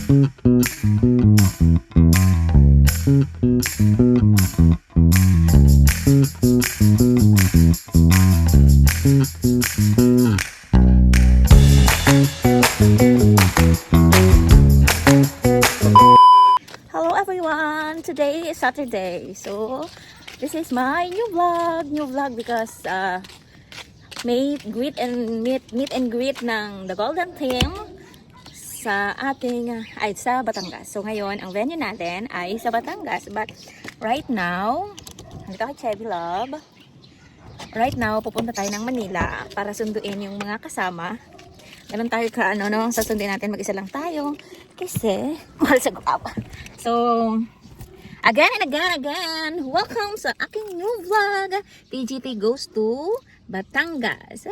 Hello everyone! Today is Saturday, so this is my new vlog because meet and greet ng The Golden Team sa ating sa Batangas. So ngayon ang venue natin ay sa Batangas, but right now nandito kay Chevy Love. Right now pupunta tayo ng Manila para sunduin yung mga kasama. Ganun tayo ka sasunduin natin, mag-isa lang tayo kasi mahal sa guwapa. So again and again, welcome sa aking new vlog. TGT goes to Batangas.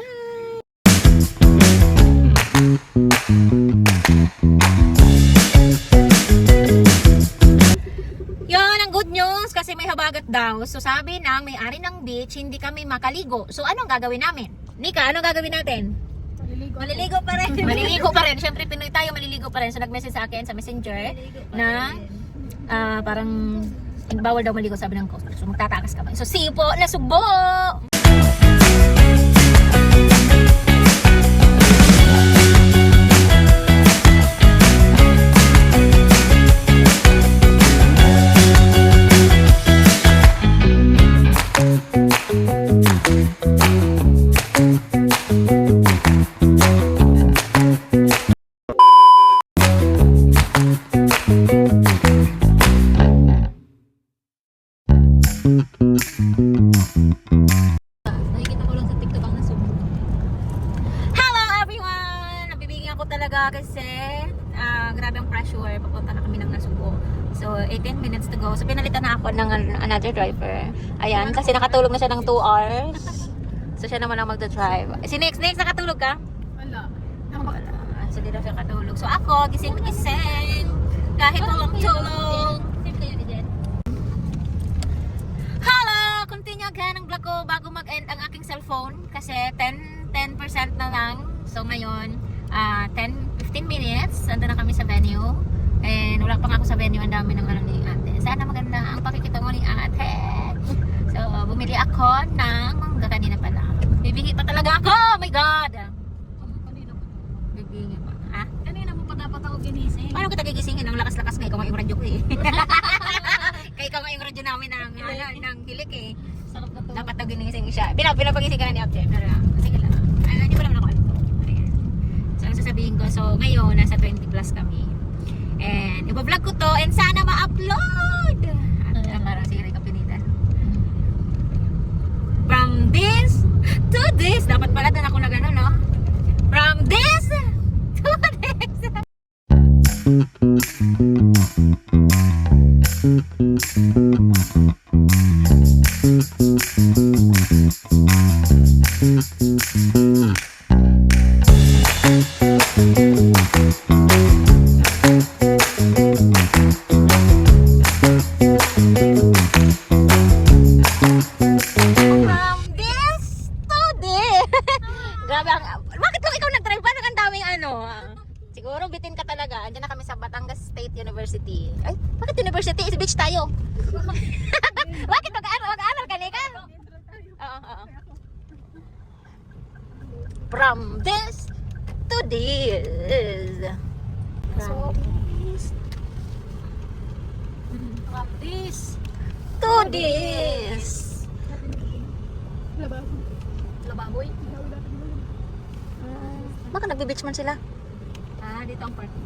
Yon ang good news kasi may habagat daw. So sabi ng may-ari ng beach, hindi kami makaligo. So anong gagawin namin? Nika, anong gagawin natin? Maliligo pa rin. Maliligo pa rin. Siyempre Pinoy tayo, maliligo pa rin. So nag-message sa akin sa Messenger na parang bawal daw maligo, sabi ng coach. So magtatakas ka ba? So see you po, nasubo! Kasi grabe ang pressure, papunta na kami ng Nasubo. So 18 minutes to go. So pinalitan na ako ng another driver. Ayan, kasi nakatulog na siya ng 2 hours. So siya naman ang magdadrive. Si Next, nakatulog ka? Wala. Wala. So di na siya katulog. So ako, gising kahit walang tulog. Hello! Continue again ang vlog ko bago mag-end ang aking cellphone. Kasi 10% na lang. So ngayon 10-15 minutes, ando na kami sa venue. And wala pa nga ako sa venue, ang dami ng ni ate. Sana maganda ang pakikita mo ni ate. So bumili ako ng mangga kanina pala. Bibingi pa talaga ako, oh my god. Bibingi pa. Ha? Kanina mo pa dapat ako ginising. Paano kita gigisingin? Ang lakas-lakas nga, ikaw nga yung radyo ko eh. Kaya ikaw nga yung radyo namin ng hilik eh. Sarap na to. Dapat daw ginising siya. Pinapagising ka na ni Abje. Pero sige lang. Hindi pa naman ako alito. So ang sasabihin ko, so ngayon nasa 20 plus kami. And iba-vlog ko to and sana ma-upload. At parang sige rin kapinitan. From this to this. Dapat pala doon ako na gano'n, no? From this to this. Siguro bitin ka talaga. Andiyan na kami sa Batangas State University. Ay, bakit university? Is beach tayo. Bakit mag-aaral ka, Nika? Oo. From this to this. From this to this. Lababoy. Baka nagbe-beach man sila. Dito ang party.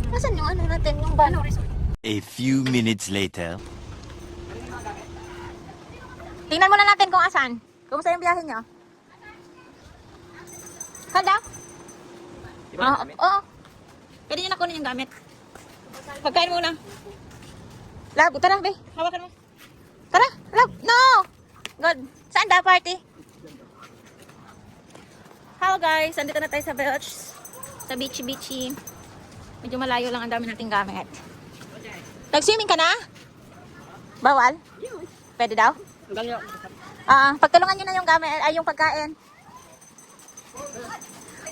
Nasaan yung natin, yung van? A few minutes later. Tingnan muna natin kung asan. Kumusta yung biyahe nyo? Handa? Oo. Pwede nyo na kunin yung gamit. Pagkain muna. Lab, tara, be. Hawakan mo. Tara, lab. No! Good. Saan da party? Hello guys, andito na tayo sa beach. Sa beachy. Medyo malayo lang, ang dami nating gamit. Nag-swimming ka na? Bawal? Pwede daw? Pagtulungan nyo na yung gamit, ay yung pagkain.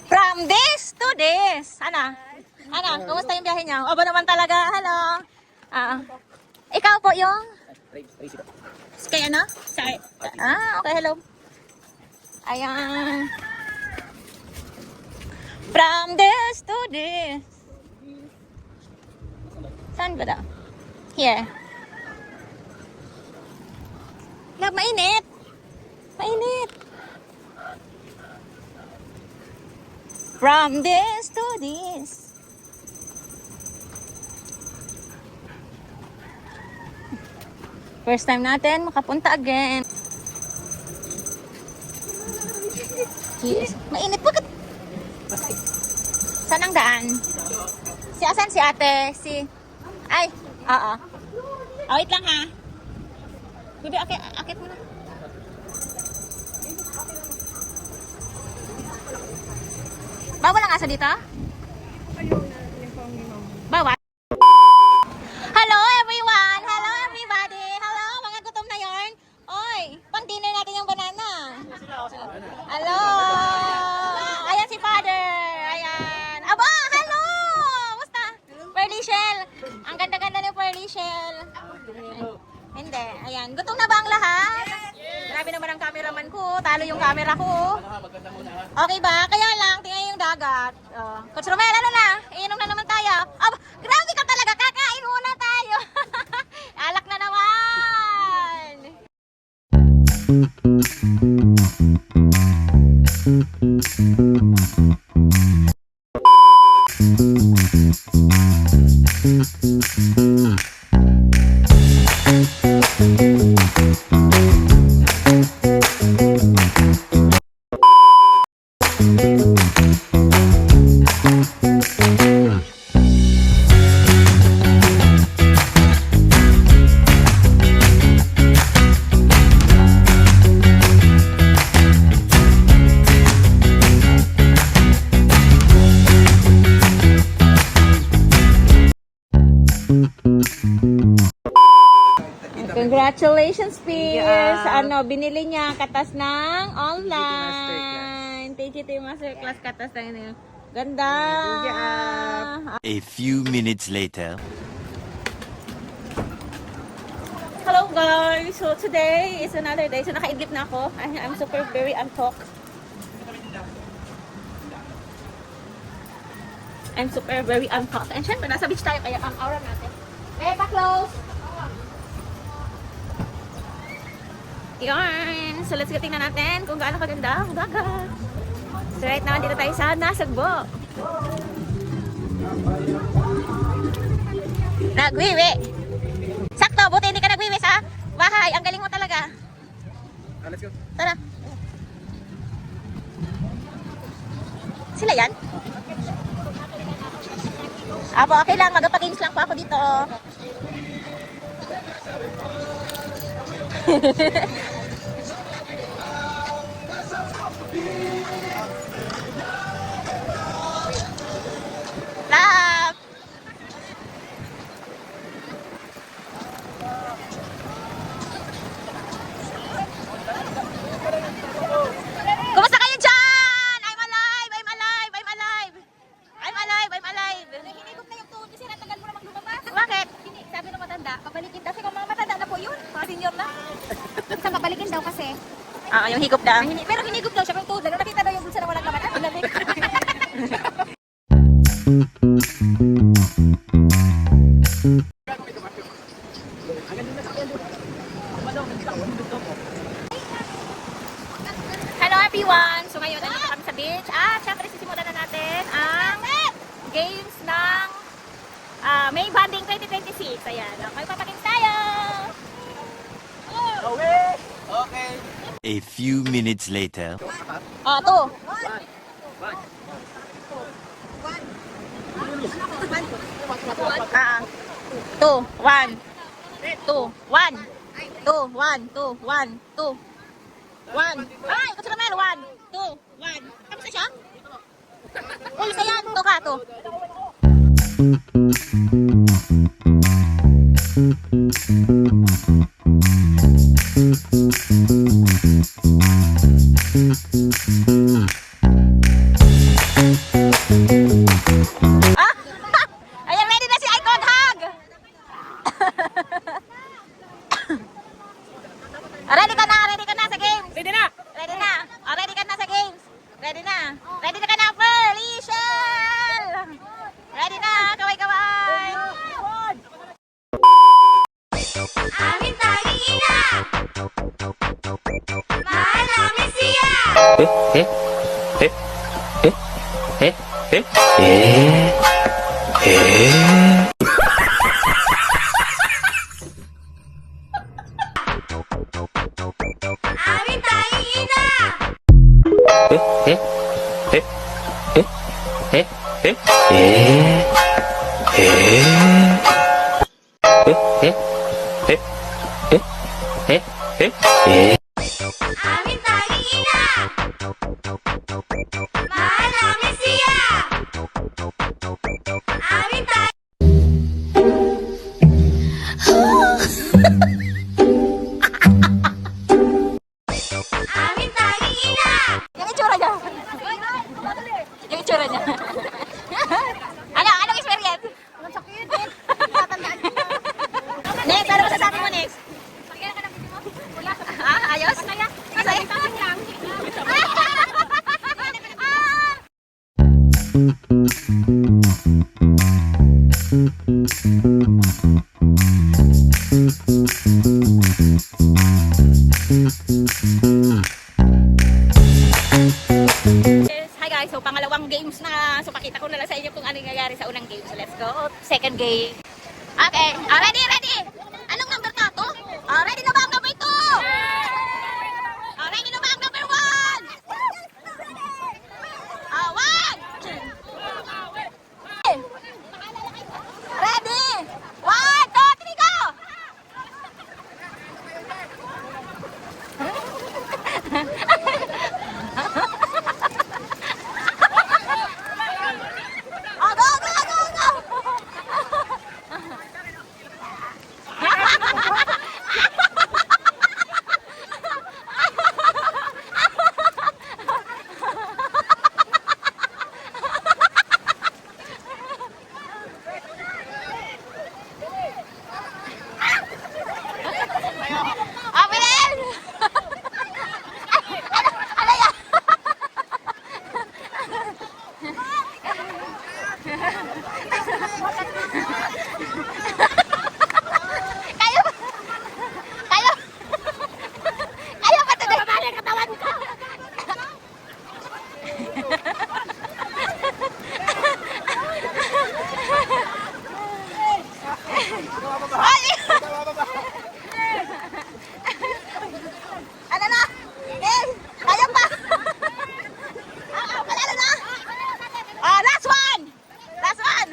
From this to this. Ana? Ana, kumusta yung biyahe niyo? Aba naman talaga. Hello. Ikaw po yung? Kay ano? Sorry. Okay, hello. Ayan. From this to this. Saan ba daw? Here. Love, mainit. Mainit. From this to this. First time natin makapunta again. Yes. Mainit. Bakit? Saan ang daan? Asan si ate? Ay, oo. Wait lang ha. Bibi, akit mo na. Bawal ang asa dito? Bawal? Hello everyone! Hello everybody! Hello, mga gutom na yarn! Oy, pang dinner natin yung banana. Hello! Ayan si father! Ayan! Aba! Hello! Musta? Pearly shell! Ang ganda-ganda ni Pearly shell. Hindi. Ayan. Gutom na ba ang lahat? Grabe naman ang cameraman ko. Talo yung camera ko. Okay ba? Kaya lang, tingnan yung dagat. Coach Romel, ano na? Iinom na naman tayo. Grabe ka talaga. Kakain muna tayo. Alak na naman. Congratulations, Pierce! Ano, binili niya katas ng online. TGT Masterclass katas na yun. Ganda! A few minutes later. Hello guys! So today is another day. So nakaidlip na ako. I'm super very untalk. I'm super very untalk. And syempre, nasa beach tayo kaya ang aura natin. Pa-close! Yarn! So let's go tingnan natin kung gaano kaganda ang dagat. So right now, dito tayo sa Nasagbo. Nagwiwi! Sakto! Buti hindi ka nagwiwi sa bahay. Ang galing mo talaga. Let's go. Tara. Sila yan? Apo, okay lang. Magpapagames lang po ako dito. Love! Kumusta kayo dyan? I'm alive! I'm alive! I'm alive! I'm alive! I'm alive! Hinigop na yung tuhod kasi natagal mo namang lumabas. Bakit? Sabi ng matanda, pabalikin daw. Kasi kung mga matanda na po yun, mga senior na. Sa pabalikin daw kasi. Yung higop na. Pero hinigop daw siya, pero tuhod lang. Nakita daw yung bulsa na walang laman. Ang lamig. Hello everyone! So ngayon, nandito kami sa beach. Syempre sisimulan na natin ang games ng May Banding 2026. Ayan. May papagames tayo! Okay. A few minutes later. Two. Two, one. Two, one. Two, one, two, one, two. One. Ay, gusto naman. One, two, one. Tapos na siya? Ulit na yan. Two ka, two. Ah! Ayan, ready na si Icon Hug! Ready ka na sa games? Ready na! Ready na! Ready ka na sa games? Ready na! Ready na ka na, Felicia! Ready na! Kaway-kaway! Aming tanging ina! Mahal namin siya! Aming tanging ina! Aming tanging ina! Mahal namin siya! Aming tanging... Aming tanging ina! Yung itsura niya. Yung itsura niya. Anong experience? Ang sakit. Tatandaan niya. Next, ano masasabi mo next? Ayos? Masaya. Masaya. Yes. Hi guys, so pangalawang games na. So pakita ko na lang sa inyo kung ano yung nangyayari sa unang game. So let's go. Second game. Okay. Ready, ready. Anong number ka to? Ready na ba ang number 2? Ready na ba ang number 1? 1. Ready. 1, 2, 3, go. Go, go, go, go. Bilis! Ano yan? Kayo ba? Kayo ba ito? Mabali ang katawan ko! Ay! Ano na? Eh, kaya pa! Palalo na! Last one! Last one!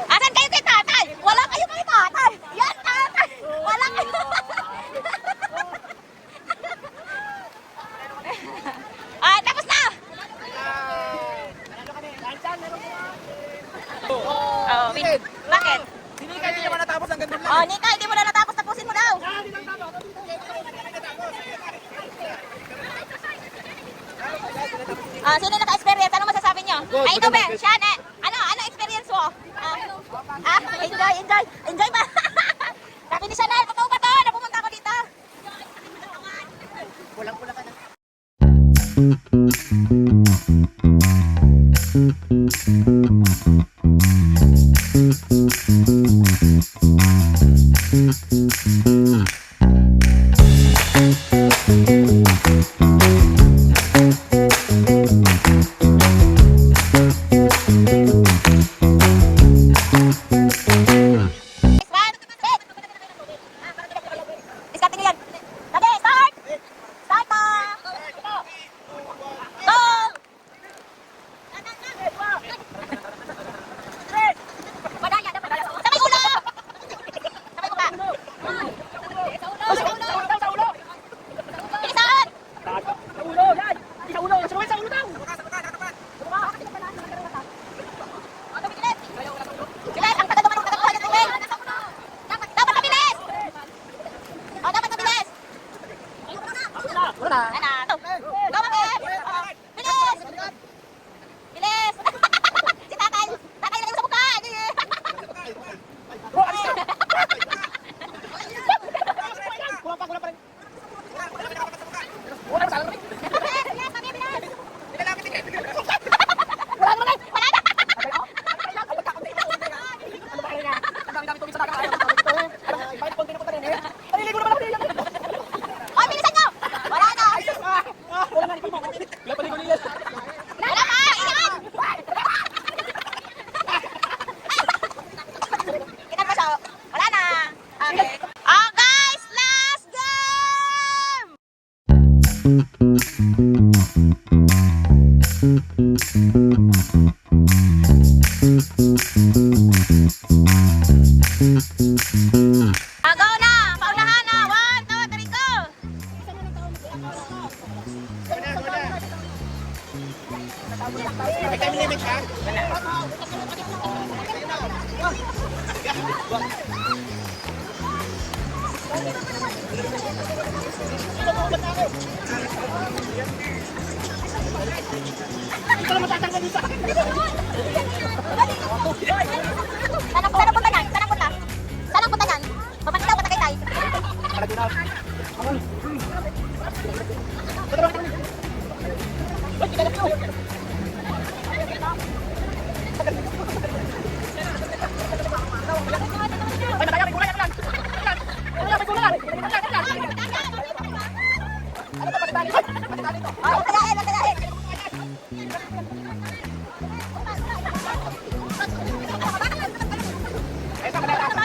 Asan kayo kay tatay? Wala kayo kay tatay! Yan tatay! Wala kayo! Tapos na! Oh, bakit? Hindi ka hindi naman natapos ang gandun lang. Oh, Nika, hindi mo na natapos. Tapusin mo daw. Sino naka-experience? Ano masasabi nyo? Ay, ito ba? Sian, ano experience mo? Enjoy ba? Sabi ni Chanel, totoo ba to? Napumunta ako dito. Kulang-kulang ka na. Wala pa! Iyan! Inan pa siya. Wala na. Okay. Oh, guys! Last game! Go na! Paunahan na! 1, 2, 3, go! May time limit ha? Saan punta yan? Saan punta? Saan punta yan? Papunta daw, punta kay Tay.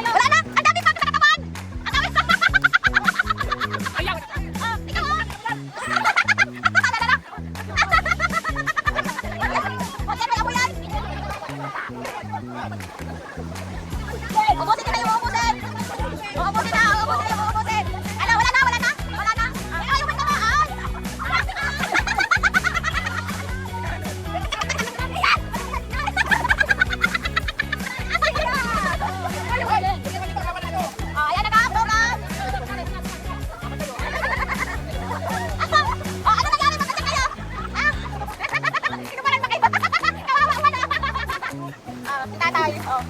Wala na! Ang dami pa sa katawan! Ang dami! Oh, ikaw oh! Huwag yan, may amoy yan! Ubusin nila yung ubusin! Uubusin na! Uubusin na yung uubusin! Ano, wala na! Wala na! Wala na! Ikaw yung may tamaan! Oh, ayan, nag-upload na! Oh, ano nangyari? Bakit kayo? Ah? Sino ba nang makaiba? Kawawa ka na! Oh, si tatay. Oh.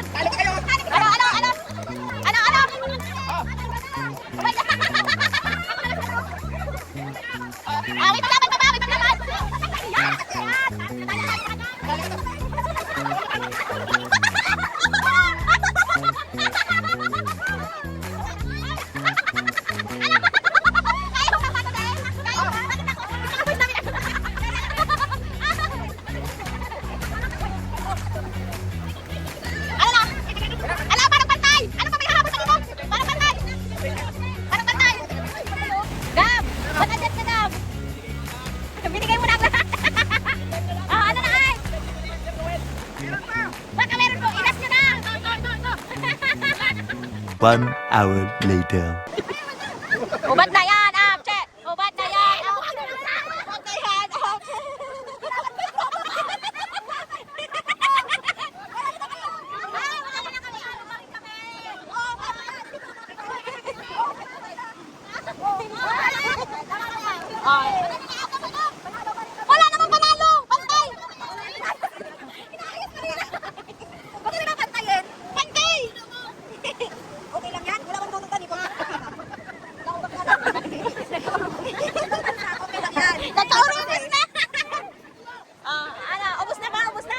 Talo kayo! Ano? Ah, may paglaban pa ba? May paglaban! Ano na? Ano, parang pantay! Ano pa may hahabol sa limong? Parang pantay! Parang pantay! Gab! Ba't andyan ka, Gab? Binigay mo na ang lahat! Ah, ano na ay? Baka meron po, ilas nyo na! 1 hour later. Ubad na yan, Apche! Ubad na yan! Ubad na yan, Apche! Wala namang panalo! Pantay! Bakit na pantayin? Pantay! Okay lang yan? Wala bang tututan ito? Okay lang yan. Nagkaurubos na! Ano? Ubus na ba? Ubus na?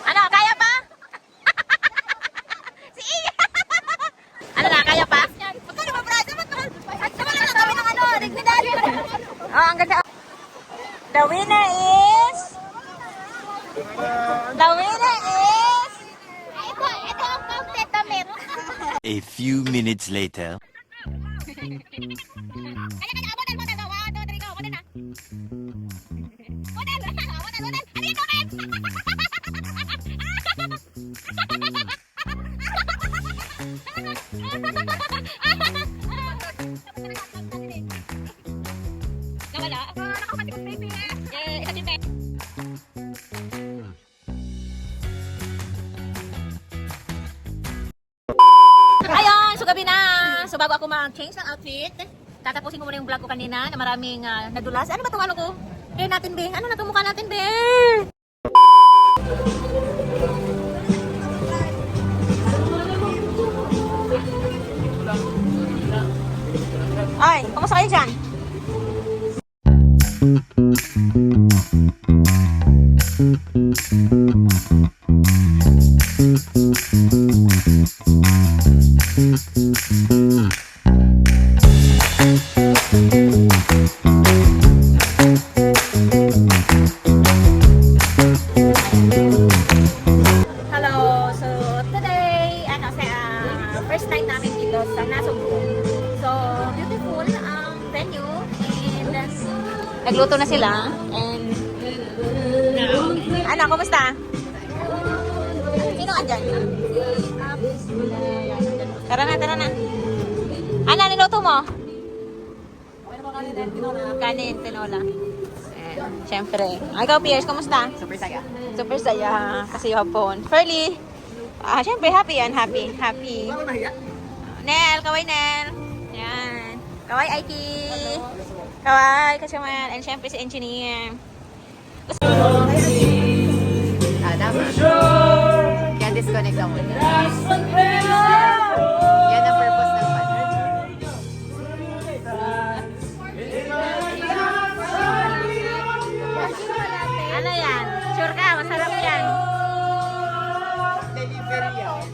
Ano? Kaya pa? Si Iya! Ano na? Kaya pa? Magkano ba, brad? At sa mga nasabi ng ano? Nagmedalyo. Oh, ang ganda. The winner is... The winner is... Ito ang pang-tetamit. A few minutes later. Kanya, model. 1, 2, 3, go. Model na. Model. Ano yan, model? Nawala? Nakapatigot baby. Isa din baby. Ayun, so gabi na. So bago ako mag-change ng outfit, tatapusin ko muna yung vlog ko kanina na maraming nadulas. Ano ba itong ano ko? Hair natin, be. Ano na itong mukha natin, be? Ay, kamusta kayo dyan? Hello! So, today, first night namin dito sa Nasugbu. So, beautiful ang venue and nagluto na sila and ano, kumusta? Sino andyan? Tara na. Ano, niluto mo? Kanin, tinola. Siyempre. Ikaw, Pierce, kumusta? Super saya. Super saya kasi hapon. Ferlie, syempre happy yan. Happy. Bakit mahiya? Nel, kaway Nel. Yan. Kaway Aiki. Kaway Kasyaman. And syempre si engineer. Tama. Kaya disconnect lang muna. Yan ang purpose ng pan. Ano yan? Sure ka? Masarap yan. Delivery yan.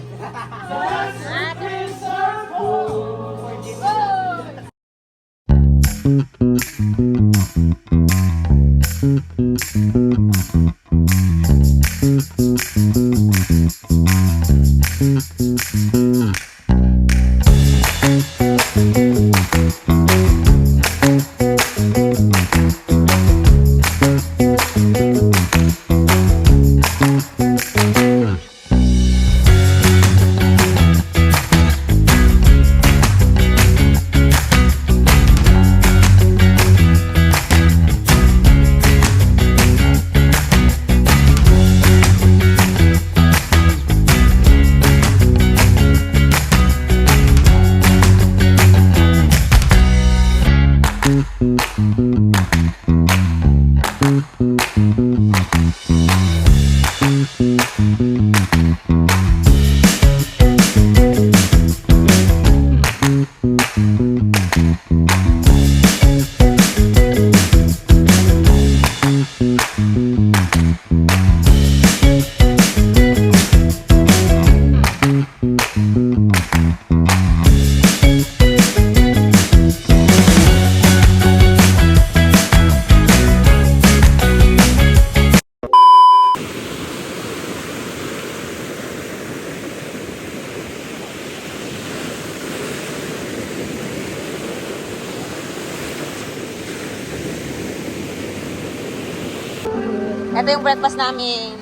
Ito yung breakfast namin.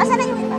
Asan na yung iba?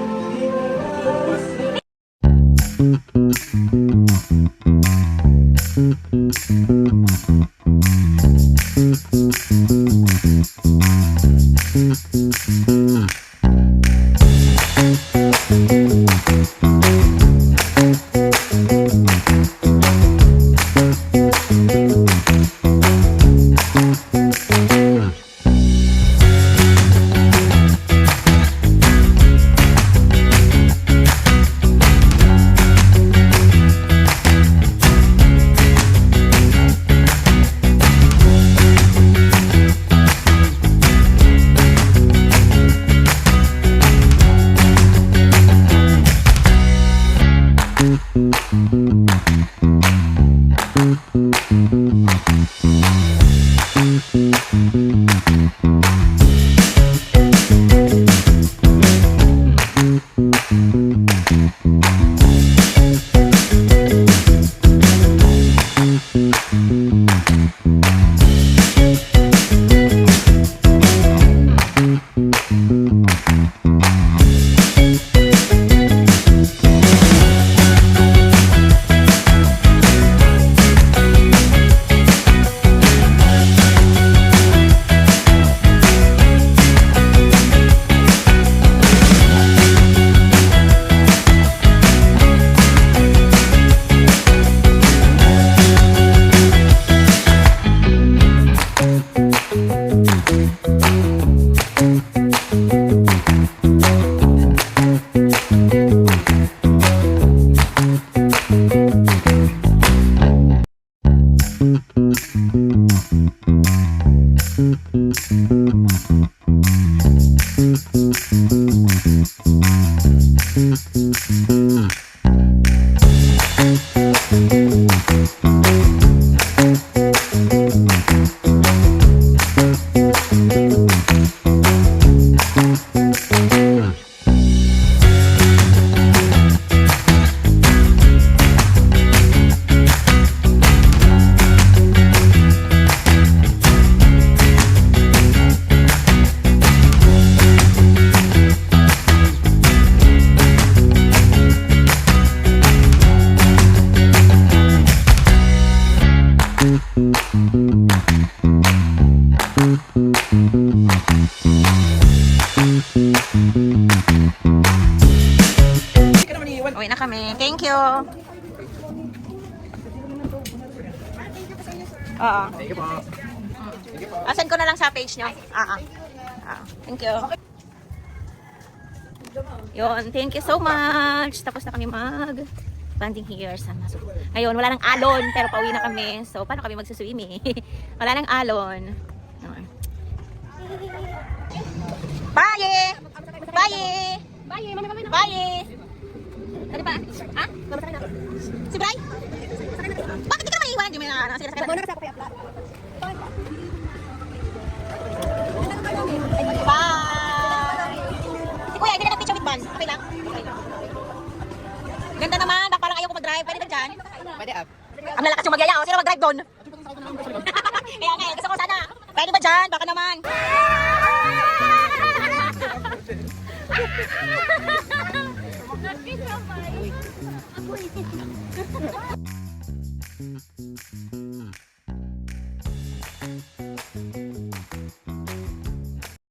Hindi ka naman iiwan. Uwi na kami. Thank you. Oo. Thank you po. Asan ko na lang sa page nyo? Thank you. Yun, thank you so much. Tapos na kami landing here sa Masuk. Ngayon, wala nang alon, pero pauwi na kami. So, paano kami magsuswimi? Wala nang alon. Yun. Bye! Bye! Bye! Ano pa? Ha? Si Bray? Bakit di ka naman iiwan? Di mo na sige na. Bye! Si Kuya, hindi na nag-picture with van. Okay lang? Okay lang. Ganda naman. Baka parang ayaw ko mag-drive. Pwede ba dyan? Pwede up. Ang lalakas yung magyaya. Sino mag-drive doon? Kaya nga, gusto ko sana. Pwede ba dyan? Baka naman.